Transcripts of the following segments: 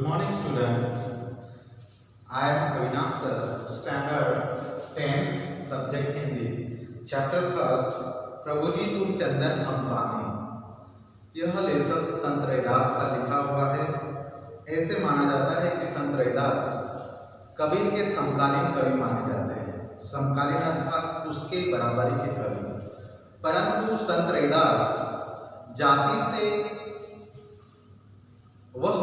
Good morning, student. I am Avinash sir, standard 10th, subject Hindi, chapter first. प्रभु जी तुम चंदन हम पानी। यह lesson संत रैदास का लिखा हुआ है। ऐसे माना जाता है कि संत रैदास कबीर के समकालीन कवि माने जाते हैं। समकालीन अर्थात उसके बराबरी के कवि। परंतु संत रैदास जाति से वह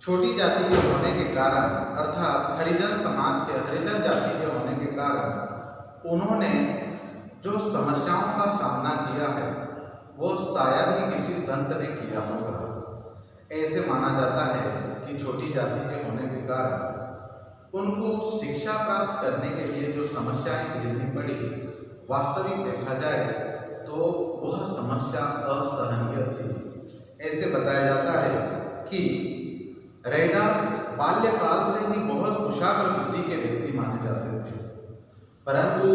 छोटी जाति के होने के कारण अर्थात हरिजन समाज के हरिजन जाति के होने के कारण उन्होंने जो समस्याओं का सामना किया है वो शायद ही किसी संत ने किया होगा। ऐसे माना जाता है कि छोटी जाति के होने के कारण उनको शिक्षा प्राप्त करने के लिए जो समस्याएं झेलनी पड़ी, वास्तविक देखा जाए तो वह समस्या असहनीय थी। ऐसे बताया जाता है कि रैदास बाल्यकाल से ही बहुत कुशाग्र बुद्धि के व्यक्ति माने जाते थे, परंतु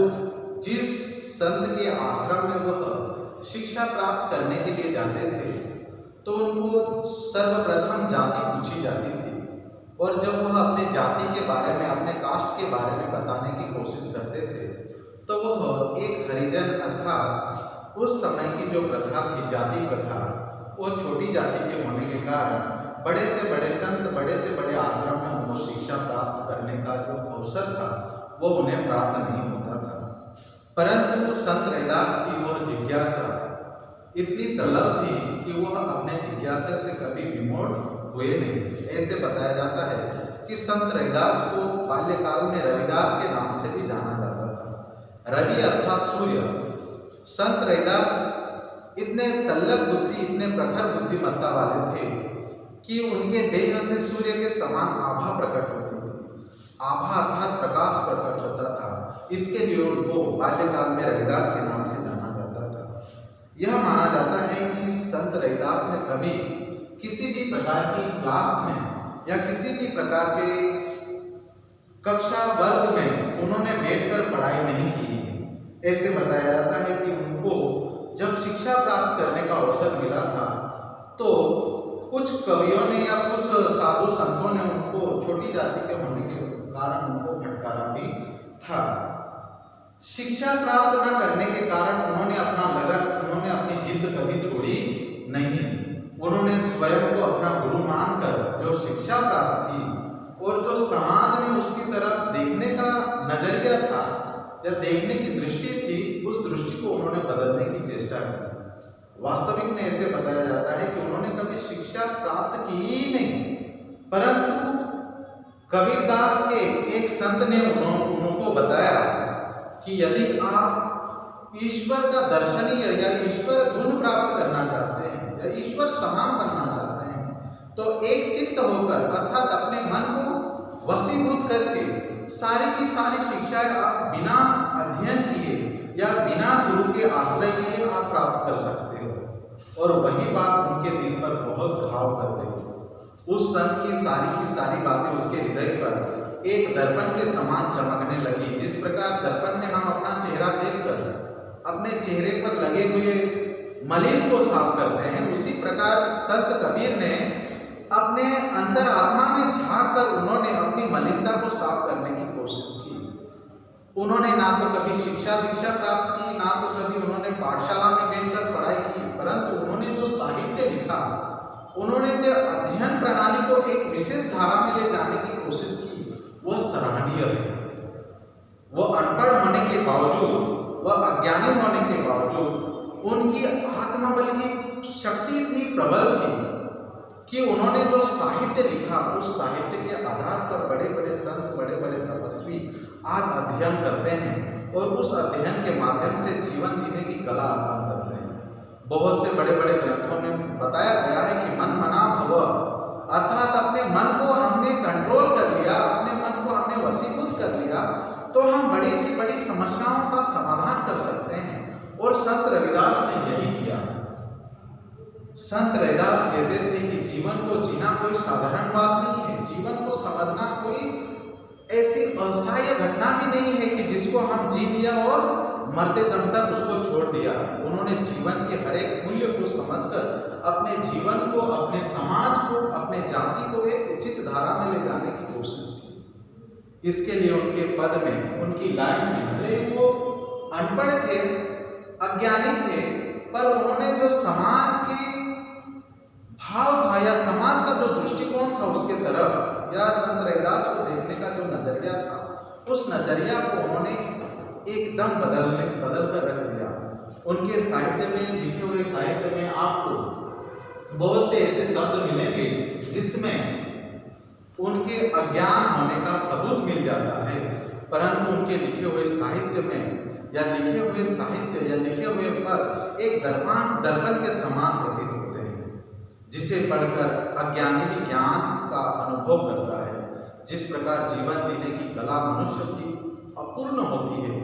जिस संत के आश्रम में वह शिक्षा प्राप्त करने के लिए जाते थे तो उनको सर्वप्रथम जाति पूछी जाती थी, और जब वह अपने जाति के बारे में, अपने कास्ट के बारे में बताने की कोशिश करते थे तो वह एक हरिजन अर्थात उस समय की जो प्रथा थी, जाति प्रथा, वो छोटी जाति के होने के कारण बड़े से बड़े संत, बड़े से बड़े आश्रम में उनको शिक्षा प्राप्त करने का जो अवसर था वो उन्हें प्राप्त नहीं होता था। परंतु संत रैदास की वह जिज्ञासा इतनी तलब थी कि वह अपने जिज्ञासा से कभी विमोड़ हुए नहीं। ऐसे बताया जाता है कि संत रैदास को बाल्यकाल में रविदास के नाम से भी जाना जाता था। रवि अर्थात सूर्य। संत रैदास इतने तल्लक बुद्धि, इतने प्रखर बुद्धिमत्ता वाले थे कि उनके देह से सूर्य के समान आभा प्रकट होती थी। आभा अर्थात प्रकाश प्रकट होता था। इसके लिए उनको बाल्यकाल में रविदास के नाम से जाना जाता था। यह माना जाता है कि संत रैदास ने कभी किसी भी प्रकार की क्लास में या किसी भी प्रकार के कक्षा वर्ग में उन्होंने बैठकर पढ़ाई नहीं की। ऐसे बताया जाता है कि उनको जब शिक्षा प्राप्त करने का अवसर मिला था तो कुछ कवियों ने या कुछ साधु संतों ने उनको छोटी जाति के होने के कारण उनको फटकारा भी था। शिक्षा प्राप्त न करने के कारण उन्होंने अपना लगन, उन्होंने अपनी जिद कभी छोड़ी नहीं। उन्होंने स्वयं को अपना गुरु मानकर जो शिक्षा प्राप्त की और जो समाज में उसकी तरफ देखने का नजरिया था या देखने की दृष्टि थी, उस दृष्टि को उन्होंने बदलने की चेष्टा की। वास्तविक में ऐसे बताया जाता है कि उन्होंने कभी शिक्षा प्राप्त की ही नहीं, परंतु कबीरदास के एक संत ने उनको बताया कि यदि आप ईश्वर का दर्शनीय या ईश्वर गुण प्राप्त करना चाहते हैं या ईश्वर समान बनना चाहते हैं तो एक चित्त होकर अर्थात अपने मन को वशीभूत करके सारी की सारी शिक्षाएं आप बिना अध्ययन किए या बिना गुरु के आश्रय लिए आप प्राप्त कर सकते हो। और वही बात उनके दिल पर बहुत घाव कर गई। उस संत की सारी बातें उसके हृदय पर एक दर्पण के समान चमकने लगी। जिस प्रकार दर्पण में हम अपना चेहरा देखकर अपने चेहरे पर लगे हुए मलिन को साफ करते हैं, उसी प्रकार संत कबीर ने अपने अंदर आत्मा में झांक कर उन्होंने अपनी मलिनता को साफ करने की कोशिश की। उन्होंने ना तो कभी शिक्षा दीक्षा प्राप्त की, ना तो कभी उन्होंने पाठशाला में बैठकर पढ़ाई की, परंतु उन्होंने जो साहित्य लिखा, उन्होंने जो अध्ययन प्रणाली को एक विशेष धारा में ले जाने की कोशिश की, वह सराहनीय है। वह अनपढ़ होने के बावजूद, वह अज्ञानी होने के बावजूद उनकी आत्मबल की शक्ति इतनी प्रबल थी कि उन्होंने जो साहित्य लिखा, उस साहित्य के आधार पर बड़े बड़े संत, बड़े बड़े तपस्वी आज अध्ययन करते हैं और उस अध्ययन के माध्यम से जीवन जीने की कला अर्पण करते हैं। बहुत से बड़े बड़े ग्रंथों में बताया गया है कि मन मना भव, अर्थात अपने मन को हमने कंट्रोल कर लिया, अपने मन को हमने वशीभूत कर लिया तो हम बड़ी सी बड़ी समस्याओं का समाधान कर सकते हैं। और संत रविदास ने यही किया। संत रैदास कहते थे कि जीवन को जीना कोई साधारण बात नहीं है, जीवन को समझना कोई ऐसी असह्य घटना भी नहीं है कि जिसको हम जी लिया और मरते दम तक उसको छोड़ दिया। उन्होंने जीवन के हर एक मूल्य को समझकर अपने जीवन को, अपने समाज को, अपने जाति इसके लिए उनके पद में, उनकी लाइन में, भले वो अनपढ़ थे, अज्ञानी थे, पर उन्होंने जो समाज के भाव था या समाज का जो दृष्टिकोण था उसके तरफ, या संत रैदास को देखने का जो नजरिया था, उस नजरिया को उन्होंने एकदम बदल कर रख दिया। उनके साहित्य में, लिखे हुए साहित्य में आपको बहुत से ऐसे शब्द मिलेंगे जिसमें उनके अज्ञान होने का सबूत मिल जाता है, परंतु उनके लिखे हुए साहित्य में या लिखे हुए पद एक दर्पण के समान प्रतीत होते हैं, जिसे पढ़कर अज्ञानी भी ज्ञान का अनुभव करता है। जिस प्रकार जीवन जीने की कला मनुष्य की अपूर्ण होती है,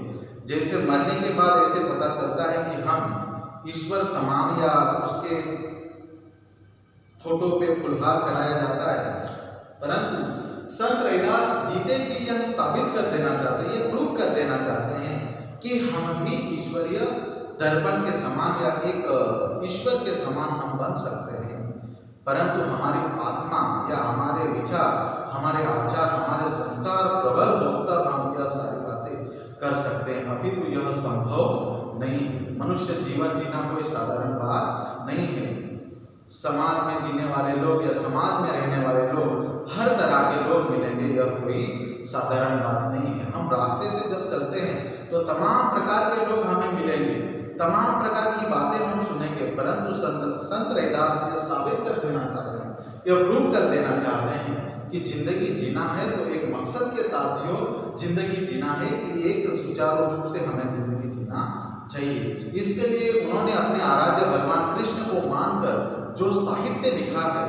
जैसे मरने के बाद ऐसे पता चलता है कि हम ईश्वर समान, या उसके फोटो पे फुलहार चढ़ाया जाता है, परंतु संत रैदास जीते जी यह साबित कर देना चाहते हैं, ये प्रूव कर देना चाहते हैं कि हम भी ईश्वरीय दर्पण के समान या एक ईश्वर के समान हम बन सकते हैं, परंतु हमारी आत्मा या हमारे विचार, हमारे आचार, हमारे संस्कार प्रबल हो तब हम यह सारी बातें कर सकते हैं। अभी तो यह संभव नहीं है। मनुष्य जीवन जीना कोई साधारण बात नहीं है। समाज में जीने वाले लोग या समाज में रहने वाले लोग, हर तरह के लोग मिलेंगे, यह कोई साधारण बात नहीं है। हम रास्ते से जब चलते हैं तो तमाम प्रकार के लोग हमें मिलेंगे, तमाम प्रकार की बातें हम सुनेंगे, परंतु संत रैदास ये साबित कर देना चाहते हैं, यह प्रूव कर देना चाहते हैं कि जिंदगी जीना है तो एक मकसद के साथ ही हो। जिंदगी जीना है कि एक सुचारू रूप से हमें जिंदगी जीना चाहिए। इसके लिए उन्होंने अपने आराध्य भगवान कृष्ण को मानकर जो साहित्य लिखा है,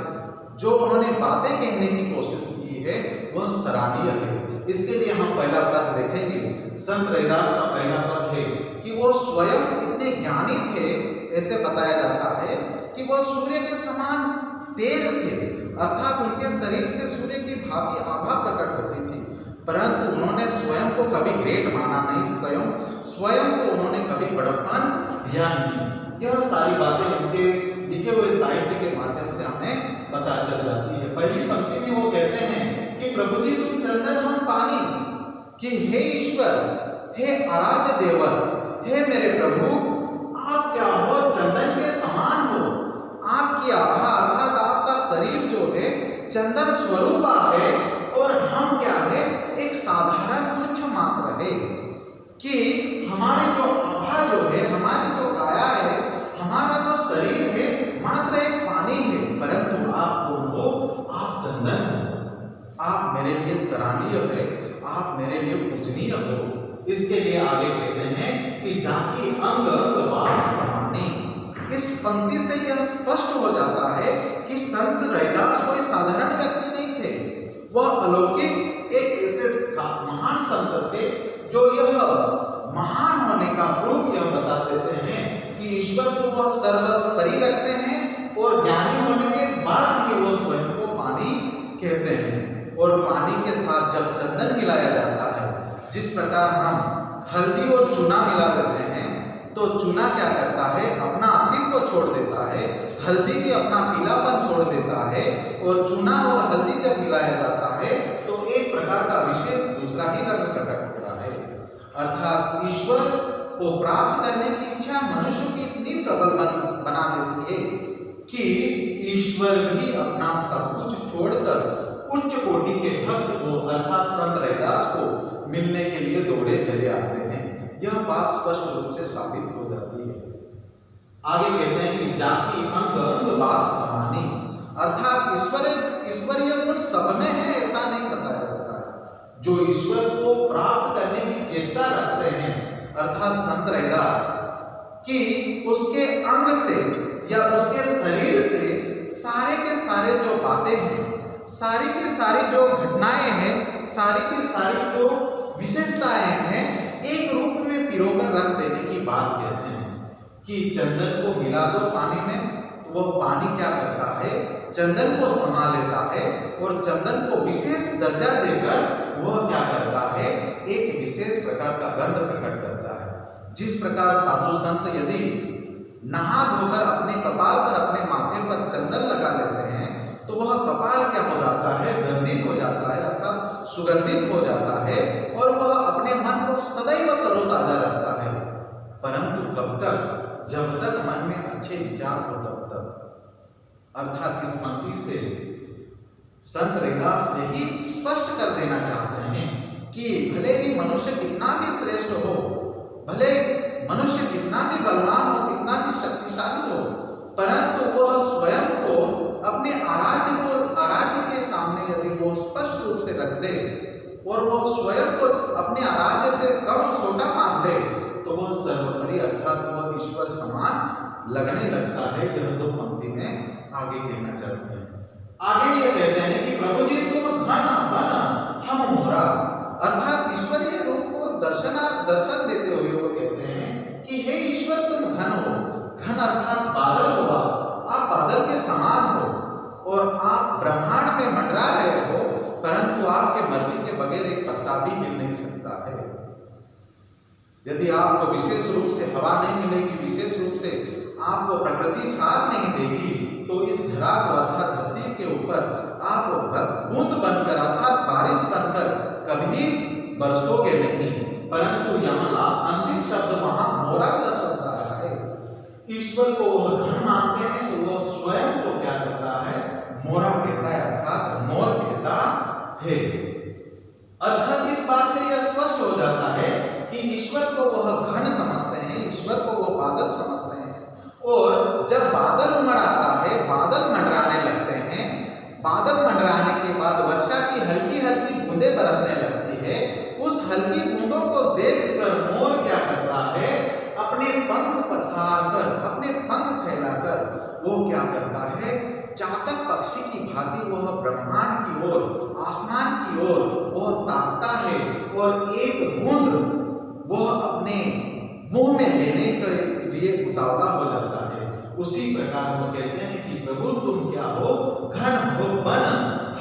जो उन्होंने बातें कहने की कोशिश की है, वह सराहनीय है। इसके लिए हम पहला पद देखेंगे। संत रैदास का पहला पद है कि वो स्वयं इतने ज्ञानी थे, ऐसे बताया जाता है कि वह सूर्य के समान तेज थे, अर्थात उनके शरीर से सूर्य की भांति आभा प्रकट होती थी, परंतु उन्होंने स्वयं को कभी ग्रेट माना नहीं, स्वयं को उन्होंने कभी बड़प्पन दिया नहीं। यह सारी बातें उनके लिखे हुए साहित्य के माध्यम से हमें पता चल जाती है। पहली पंक्ति में वो कहते हैं कि प्रभु जी तुम चंदन हम पानी, कि हे ईश्वर, हे आराध्य देवर, हे मेरे प्रभु, आप क्या हो, चंदन के समान हो। आपकी आभा अर्थात आपका शरीर जो है चंदन स्वरूप है, और हम क्या है, एक साधारण तुच्छ मात्र है। कि हमारी जो आभा जो है, हमारी जो काया है, हमारा जो शरीर है, मात्र एक पानी है, परंतु आप कौन हो, आप चंदन हो। आप मेरे लिए सराहनीय है, आप मेरे लिए पूजनीय हो। इसके लिए आगे कहते हैं कि जाति अंग अंग वास समानी। इस पंक्ति से यह स्पष्ट हो जाता है कि संत रैदास कोई साधारण व्यक्ति नहीं थे, वह अलौकिक एक ऐसे महान संत थे जो यह महान होने का प्रूफ यह बता देते हैं कि ईश्वर को वह सर्वोपरि रखते हैं, और ज्ञानी होने के बाद भी वो स्वयं को पानी कहते हैं। और पानी के साथ जब चंदन मिलाया जाता है, जिस प्रकार हम हल्दी और चूना मिला देते हैं, तो चूना क्या करता है, अपना अस्तित्व छोड़ देता है, हल्दी भी अपना पीलापन छोड़ देता है, और चूना और हल्दी जब मिलाया जाता है तो एक प्रकार का विशेष दूसरा ही रंग प्रकट होता है। अर्थात ईश्वर को प्राप्त करने की इच्छा मनुष्य की इतनी प्रबल बना देती है कि ईश्वर भी अपना सब कुछ छोड़कर उच्च कोटि के भक्त को अर्थात संत रैदास को मिलने के लिए दौड़े चले आते हैं। यह बात स्पष्ट रूप से साबित हो जाती है। आगे कहते हैं कि जाति अंग अंग वास समानी, अर्थात ईश्वरीय गुण सब में है ऐसा नहीं बताया जाता है। जो ईश्वर को प्राप्त करने की चेष्टा रखते हैं, अर्थात संत रैदास, कि उसके अंग से या उसके शरीर से सारे के सारे जो बातें हैं, सारी की सारी जो घटनाएं हैं, सारी की सारी जो विशेषताएं हैं, एक रूप में पिरोकर रख देने की बात कहते हैं। कि चंदन को मिला दो पानी में, तो वह पानी क्या करता है, चंदन को समा लेता है, और चंदन को विशेष दर्जा देकर वह क्या करता है, एक विशेष प्रकार का गंध प्रकट करता है। जिस प्रकार साधु संत यदि नहा धोकर अपने कपाल पर, अपने माथे पर चंदन लगा लेते हैं, तो वह कपाल क्या हो जाता है, गंधित हो जाता है, अर्थात सुगंधित हो जाता है और वह अपने मन को सदैव तरोताजा रखता है, परंतु कब तक? जब तक मन में अच्छे विचार हो तब तक। अर्थात इस पंक्ति से संत रैदास यही स्पष्ट कर देना चाहते हैं कि भले ही मनुष्य कितना भी श्रेष्ठ हो, भले मनुष्य कितना भी बलवान हो, कितना भी शक्तिशाली हो, परंतु वह स्वयं को अपने आराध्य के सामने यदि वो स्पष्ट रूप से रख दे और वो स्वयं को अपने आराध्य से कम छोटा मान ले, तो वह सर्वोपरि अर्थात वह ईश्वर समान लगने लगता है। यह दो पंक्ति में आगे कहना चाहते हैं। आगे ये कहते हैं कि प्रभु जी तुम घन बन हम मोरा, अर्थात ईश्वरीय रूप को दर्शन देते हुए वो कहते हैं कि हे ईश्वर तुम घन हो। घन अर्थात बादल हुआ, आप बादल के समान हो और आप ब्रह्मांड में मंडरा रहे हो, परंतु आपके मर्जी के बगैर एक पत्ता भी हिल नहीं सकता है। यदि आपको विशेष रूप से हवा नहीं मिलेगी, विशेष रूप से आपको प्रकृति साथ नहीं देगी, तो इस धरा को अर्थात धरती के ऊपर आप बूंद बनकर अर्थात बारिश बनकर कभी बरसोगे नहीं, परंतु यहाँ अंतिम शब्द वहां मोरा का शब्द आ रहा है। ईश्वर को वह घन मानते हैं तो वह स्वयं को क्या करता है? मोरा कहता है, अर्थात मोर कहता है। अर्थात इस बात से यह स्पष्ट हो जाता है कि ईश्वर को वह घन समझते हैं, ईश्वर को वह बादल समझते हैं, और जब बादल उमड़ आता है, बादल मंडराने लगते हैं, बादल मंडराने के बाद वर्षा की हल्की हल्की बूंदें बरसने लगती है, उस हल्की बूंदों को देखकर मोर क्या करता है? अपने पंख पसारकर, अपने पंख फैलाकर वो क्या करता है? चातक पक्षी की भांति वह ब्रह्मांड की ओर, आसमान की ओर वह ताकता है और एक बूंद वह अपने मुंह में लेने के लिए उतावला हो जाता है। उसी प्रकार वो कहते हैं कि प्रभु तुम क्या हो? घन हो बन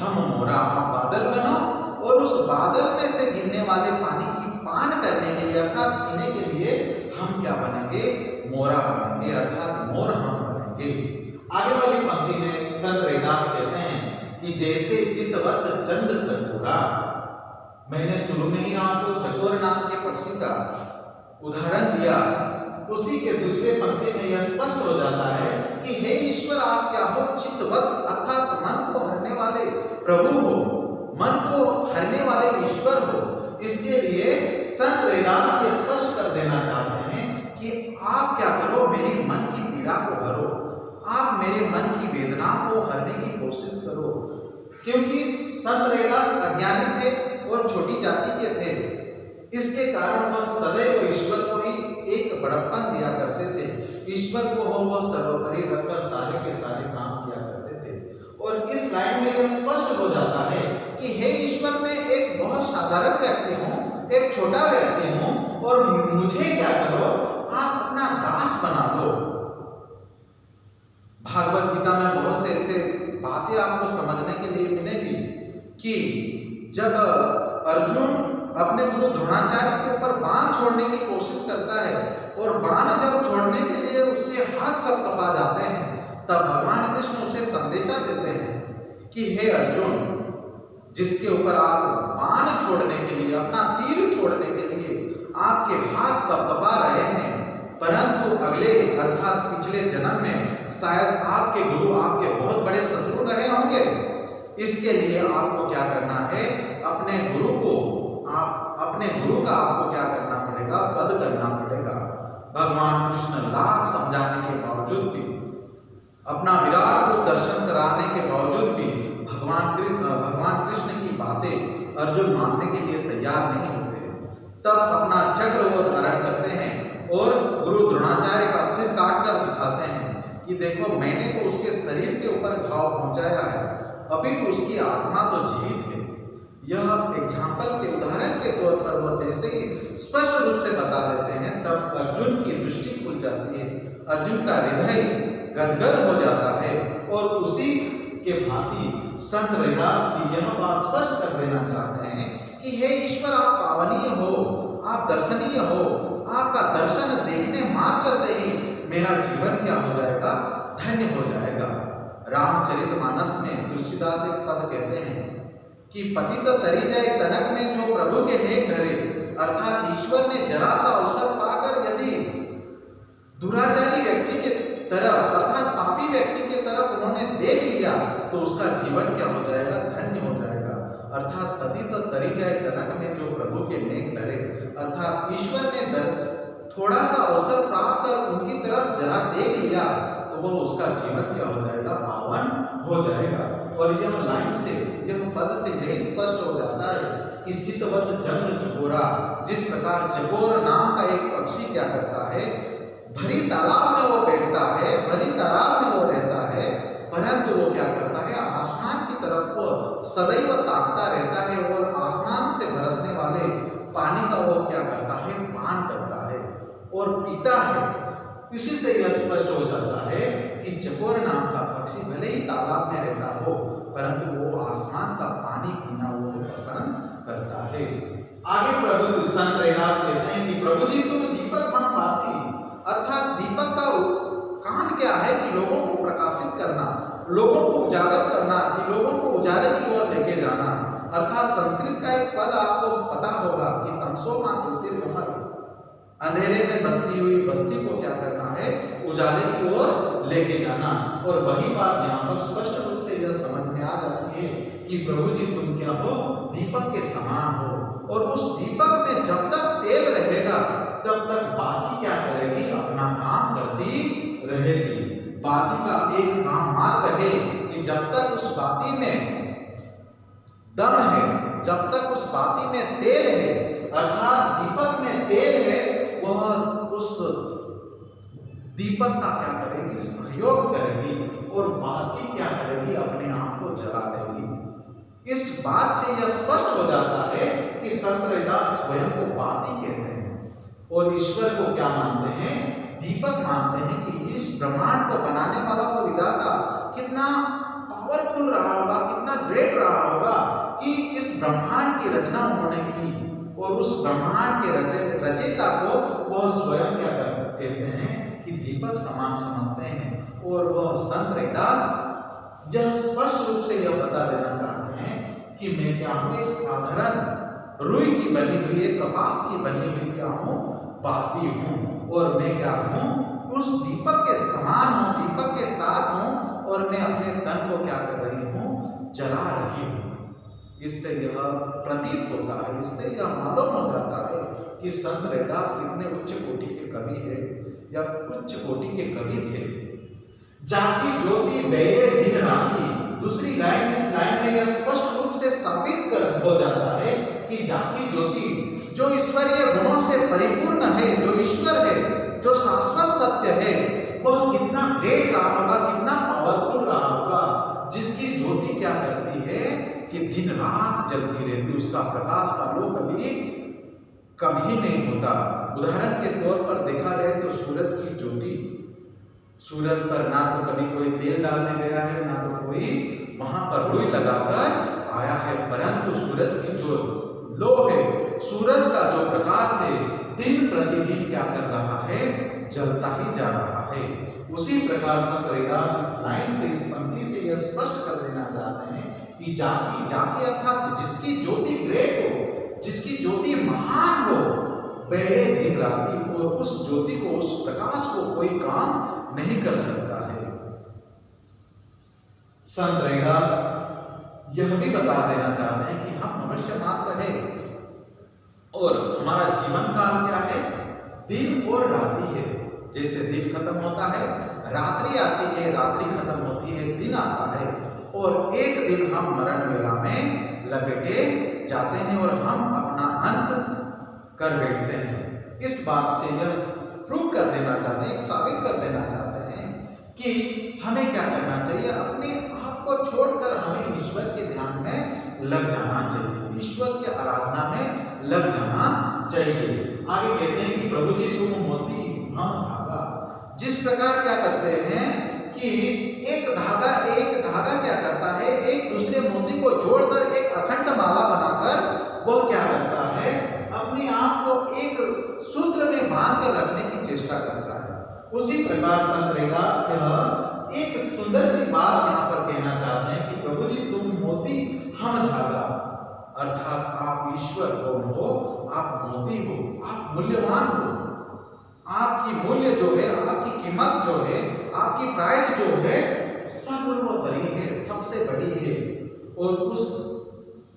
हम मोरा, आप बादल बनो और उस बादल में से गिरने वाले पानी की पान करने के लिए अर्थात पीने के लिए हम क्या बनेंगे? मोरा बनेंगे, अर्थात मोर हम बनेंगे। आगे वाली पंक्ति में संत रैदास कहते हैं कि जैसे चितवत चंद चकोरा, मैंने शुरू में ही आपको चकोर नाम के पक्षी का उदाहरण दिया, उसी के दूसरे पंक्ति में यह स्पष्ट हो जाता है कि हे ईश्वर आप क्या हो? चितवत अर्थात मन को हरने वाले प्रभु हो, मन को हरने वाले ईश्वर हो। इसके लिए संत रैदास ये स्पष्ट कर देना चाहते हैं कि आप क्या करो? मेरी मन की पीड़ा को हरो, आप मेरे मन की वेदना को हरने की कोशिश करो, क्योंकि संत रैदास अज्ञानी थे और छोटी जाति के थे। इसके कारण वह सदैव ईश्वर को ही एक बड़प्पन दिया करते थे, ईश्वर को वह सर्वोपरि रखकर सारे के सारे काम किया करते थे। और इस लाइन में यह स्पष्ट हो जाता है कि हे ईश्वर मैं एक बहुत साधारण व्यक्ति हूँ, एक छोटा व्यक्ति हूँ, और मुझे क्या करो? आप अपना दास बना दो। भागवत गीता में बहुत से ऐसे बातें आपको समझने के लिए मिलेगी कि जब अर्जुन अपने गुरु द्रोणाचार्य के ऊपर बाण छोड़ने की कोशिश करता है और बाण जब छोड़ने के लिए उसके हाथ कब कपा जाते हैं, तब भगवान कृष्ण उसे संदेशा देते हैं कि हे अर्जुन, जिसके ऊपर आप बाण छोड़ने के लिए, अपना तीर छोड़ने के लिए आपके हाथ कपा रहे हैं, परंतु अगले अर्थात पिछले जन्म में शायद आपके गुरु आपके बहुत बड़े शत्रु रहे होंगे। इसके लिए आपको क्या करना है? अपने गुरु का आपको क्या करना पड़ेगा? वध करना पड़ेगा। भगवान कृष्ण लाख समझाने के बावजूद भी, अपना विराट रूप दर्शन कराने के बावजूद भी भगवान कृष्ण की बातें अर्जुन मानने के लिए तैयार नहीं होते। तब अपना चक्र वो धारण करते हैं और गुरु द्रोणाचार्य का सिर काट कर दिखाते हैं कि देखो मैंने तो उसके शरीर के ऊपर घाव पहुंचाया है, अभी तो उसकी आत्मा तो जीवित है। यह एग्जाम्पल के उदाहरण के तौर पर वो जैसे ही स्पष्ट रूप से बता देते हैं, तब अर्जुन की दृष्टि खुल जाती है, अर्जुन का हृदय गदगद हो जाता है। और उसी के भांति संत रैदास की यह बात स्पष्ट कर देना चाहते हैं कि हे ईश्वर आप पावनीय हो, आप दर्शनीय हो, आपका दर्शन देखने मात्र से ही मेरा जीवन क्या हो जाएगा? धन्य हो जाएगा। रामचरितमानस में तुलसीदास एक पद कहते हैं कि पतित तरी जाए तनक में जो प्रभु के नेक धरे, अर्थात ईश्वर ने जरा सा अवसर पाकर यदि दुराचारी व्यक्ति के तरफ अर्थात पापी व्यक्ति के तरफ उन्होंने देख लिया तो उसका जीवन क्या हो जाएगा, धन्य हो जाएगा। अर्थात पतित तरी जाए तनक में जो प्रभु के नेक धरे, अर्थात ईश्वर ने थोड़ा सा अवसर प्राप्त कर उनकी तरफ जरा देख लिया तो वह उसका जीवन क्या हो जाएगा, पावन हो जाएगा। और यह लाइन से, यह पद से यही स्पष्ट हो जाता है कि चितवत जंग चकोरा, जिस प्रकार चकोर नाम का एक पक्षी क्या करता है, भरी तालाब में वो बैठता है, भरी तालाब में वो रहता है, परंतु वो क्या करता है, आसमान की तरफ वो सदैव ताकता रहता है और आसमान से बरसने वाले पानी का वो क्या करता है, पान करता है और पीता है। इसी से यह स्पष्ट हो जाता है कि चकोर नाम का पक्षी भले ही तालाब में रहता हो परंतु वो आसमान का पानी पीना वो पसंद करता है। आगे प्रभु संत रैदास कहते हैं कि प्रभु जी तुम दीपक हम बाती, अर्थात दीपक का काम क्या है कि लोगों को प्रकाशित करना, लोगों को उजागर करना, कि लोगों को उजाले की ओर लेके जाना। अर्थात संस्कृत का एक पद आपको पता होगा कि तमसो मां ज्योतिर्गमय, अंधेरे में बसती हुई बस्ती को क्या करना है, उजाले की ओर लेके जाना। और वही बात यहाँ पर स्पष्ट रूप से यह समझ में आ जाती है कि प्रभु जी तुम क्या हो, दीपक के समान हो। और उस दीपक में जब तक तेल रहेगा तब तक बाती क्या करेगी, अपना काम करती रहेगी। बाती का एक काम मात्र है कि जब तक उस बाती में दम है, जब तक उस बाती में तेल है, अर्थात दीपक में तेल है, वह उस दीपक का क्या करेगी, सहयोग करेगी और बाती क्या करेगी, अपने आप को जला लेगी। इस बात से यह स्पष्ट हो जाता है कि संत रैदास स्वयं को बाती कहते हैं और ईश्वर को क्या मानते हैं, दीपक मानते हैं। कि इस ब्रह्मांड को बनाने वाला वो विधाता कितना पावरफुल रहा होगा, कितना ग्रेट रहा होगा कि इस ब्रह्मांड की रचना उन्होंने की और उस ब्रह्मांड के रचयिता को वह स्वयं क्या कहते हैं कि दीपक समान समझते हैं। और वह संत रैदास यह स्पष्ट रूप से यह बता देना चाहते हैं कि मैं क्या हूँ, एक साधारण रुई की बनी हुई, एक कपास की बनी हुई क्या हूँ, बाती हूँ। और मैं क्या हूँ, उस दीपक के समान हूँ, दीपक के साथ हूँ और मैं अपने तन को क्या कर रही हूँ, जला रही हूँ। इससे यह प्रतीत होता है, इससे यह मालूम हो जाता है कि संत रैदास कितने उच्च कोटि के कवि है या उच्च कोटि के कवि थे। जाकी ज्योति बेरे दिन राती, दूसरी लाइन, इस लाइन में यह स्पष्ट रूप से साबित कर हो जाता है कि जाकी ज्योति जो ईश्वरीय गुणों से परिपूर्ण है, जो ईश्वर है, जो शाश्वत सत्य है, वह कितना ग्रेट रहा होगा, कितना पावरफुल रहा होगा, जिसकी ज्योति क्या करती है कि दिन रात जलती रहती, उसका प्रकाश का लो कभी कम ही नहीं होता। उदाहरण के तौर पर देखा जाए तो सूरज की ज्योति, सूरज पर ना तो कभी कोई तेल डालने गया है, ना तो कोई वहां पर रुई लगाकर आया है, परंतु सूरज की जो लो है, सूरज का जो प्रकाश है, दिन प्रतिदिन क्या कर रहा है, जलता ही जा रहा है। उसी प्रकार संत रैदास इस लाइन से, इस पंक्ति से यह स्पष्ट कर देना चाहते हैं कि जाकी, जाकी अर्थात जिसकी ज्योति ग्रेट हो, जिसकी ज्योति महान हो, पहले दिन राती, और उस ज्योति को, उस प्रकाश को कोई काम नहीं कर सकता है। संत रैदास यह भी बता देना चाहते हैं कि हम मनुष्य मात्र है और हमारा जीवन काल क्या है, दिन और रात्रि है। जैसे दिन खत्म होता है, रात्रि आती है, रात्रि खत्म होती है, दिन आता है, और एक दिन हम मरण वेला में लपेटे जाते हैं और हम अपना अंत कर बैठते हैं। इस बात से यह प्रूव कर देना चाहते हैं, साबित कर देना चाहते हैं कि हमें क्या करना चाहिए, अपने आप को छोड़कर हमें ईश्वर के ध्यान में लग जाना चाहिए, ईश्वर की आराधना में लग जाना चाहिए। आगे कहते हैं कि प्रभु जी तुम मोती हम धागा, जिस प्रकार क्या करते हैं कि एक धागा क्या करता है, एक दूसरे मोती को जोड़कर एक अखंड माला बनाकर वह क्या करता है, अपने आप को एक सूत्र में बांध कर रखने की चेष्टा करता है। उसी प्रकार संत रैदास एक सुंदर सी बात यहाँ पर कहना चाहते हैं कि प्रभु जी तुम मोती हम धागा, और उस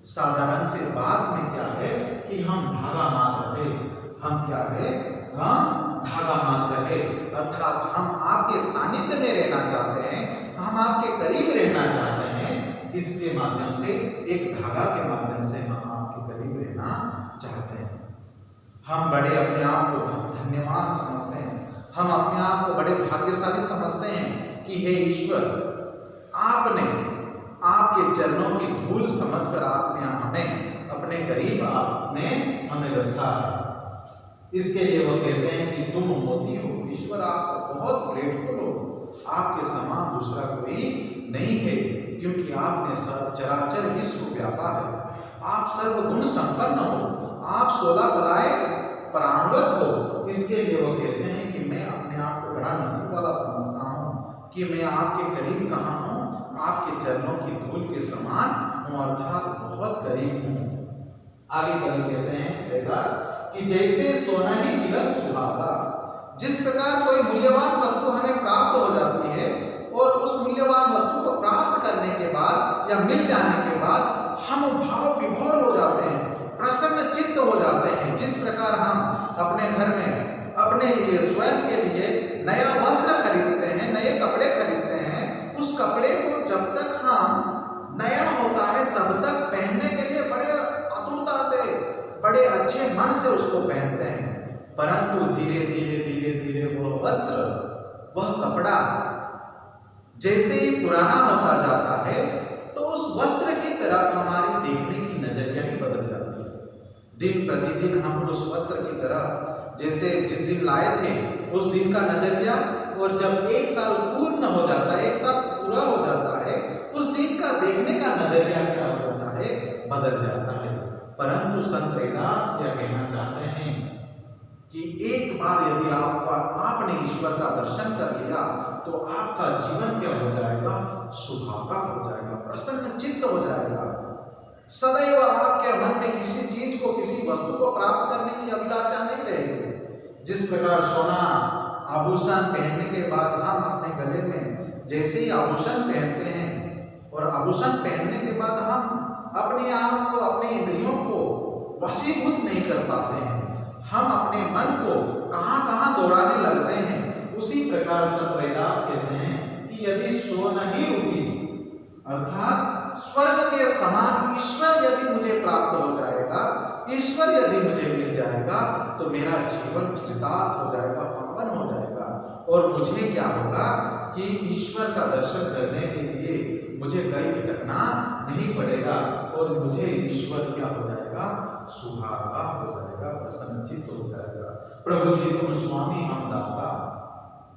साधारण से बात में क्या है कि हम धागा मात्र है, हम क्या है, हम धागा मात्र है, अर्थात हम आपके सानिध्य में रहना चाहते हैं, हम आपके करीब रहना चाहते हैं, इसके माध्यम से, एक धागा के माध्यम से हम आपके करीब रहना चाहते हैं। हम बड़े अपने आप को धन्यवान समझते हैं, हम अपने आप को बड़े भाग्यशाली समझते हैं कि हे ईश्वर, आपने आपके चरणों की धूल समझकर आपने हमें अपने करीब आपने हमें रखा है। इसके लिए वो कहते हैं कि तुम मोती हो ईश्वर, आप बहुत ग्रेटफुल हो, आपके समान दूसरा कोई नहीं है, क्योंकि आपने चराचर विश्व व्यापा है, आप सर्वगुण संपन्न हो, आप 16 कलाएं परांगत हो। इसके लिए वो कहते हैं कि मैं अपने आप को बड़ा नसीब वाला समझता हूँ कि मैं आपके करीब कहाँ हूँ, आपके चरणों की धूल के समान हूँ, अर्थात बहुत करीब हूँ। आगे कवि कहते हैं वेदास कि जैसे सोना ही मिलत सुहागा, जिस प्रकार कोई मूल्यवान वस्तु हमें प्राप्त हो जाती है और उस मूल्यवान वस्तु को प्राप्त करने के बाद या मिल जाने के बाद हम भाव विभोर हो जाते हैं, प्रसन्न चित्त हो जाते हैं। जिस प्रकार हम अपने घर में अपने लिए स्वयं के लिए नया वस्त्र खरीदते हैं, नए कपड़े खरीदते हैं, उस कपड़े को जब तक हम नया होता है तब तक पहनने के लिए बड़े आतुरता से, बड़े अच्छे मन से उसको पहनते हैं, परंतु धीरे धीरे धीरे धीरे वह वस्त्र, वह कपड़ा जैसे ही पुराना होता जाता है तो उस वस्त्र की तरफ हमारी देखने की नजरिया ही बदल जाती है। दिन प्रतिदिन हम उस वस्त्र की तरफ, जैसे जिस दिन लाए थे उस दिन का नजरिया, और जब एक साल पूर्ण हो जाता है, एक साल पूरा हो जाता है, उस दिन का देखने का नजरिया क्या हो जाता है, बदल जाता है। परंतु संत रैदास यह कहना चाहते हैं कि एक बार यदि आपने ईश्वर का दर्शन कर लिया तो आपका जीवन क्या हो जाएगा, सुहागा हो जाएगा, प्रसन्न चित्त हो जाएगा। सदैव आपके मन में किसी चीज को, किसी वस्तु को प्राप्त करने की अभिलाषा नहीं रहेगी। जिस प्रकार सोना आभूषण पहनने के बाद हम अपने गले में जैसे ही आभूषण पहनते हैं और आभूषण पहनने के बाद हम अपने आप को, अपने इंद्रियों को वशीभूत नहीं कर पाते हैं, हम अपने मन को कहां कहां दौड़ाने लगते हैं। उसी प्रकार संत रैदास कहते हैं कि यदि सोना ही रूपी, अर्थात स्वर्ग के समान ईश्वर यदि मुझे प्राप्त हो जाएगा, ईश्वर यदि मुझे मिल जाएगा तो मेरा जीवन चरितार्थ हो जाएगा, पावन हो जाएगा, और मुझे क्या होगा कि ईश्वर का दर्शन करने के लिए मुझे कहीं भटकना नहीं पड़ेगा, और मुझे ईश्वर क्या हो जाएगा, सुहागा हो जाएगा, प्रसन्नचित्त हो जाएगा। प्रभु जी तुम स्वामी हम दासा,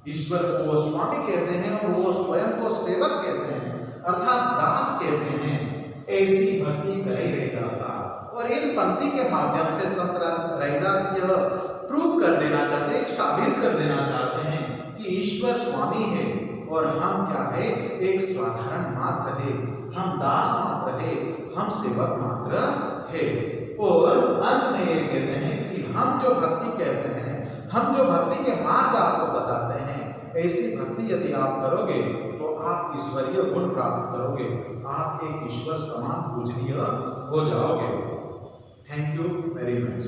ईश्वर को वो स्वामी कहते हैं और वो स्वयं को सेवक कहते हैं, अर्थात दास कहते हैं। ऐसी भक्ति करे रैदासा। और इन पंक्ति के माध्यम से संत रैदास यह प्रूव कर देना चाहते हैं, साबित कर देना चाहते हैं कि ईश्वर स्वामी है और हम क्या है, एक साधारण मात्र है, हम दास मात्र है, हम सेवक मात्र है। और अंत में ये कहते हैं कि हम जो भक्ति कहते हैं, हम जो भक्ति के मार्ग आपको बताते हैं, ऐसी भक्ति यदि आप करोगे तो आप ईश्वरीय गुण प्राप्त करोगे, आप एक ईश्वर समान पूजनीय हो जाओगे। Thank you very much.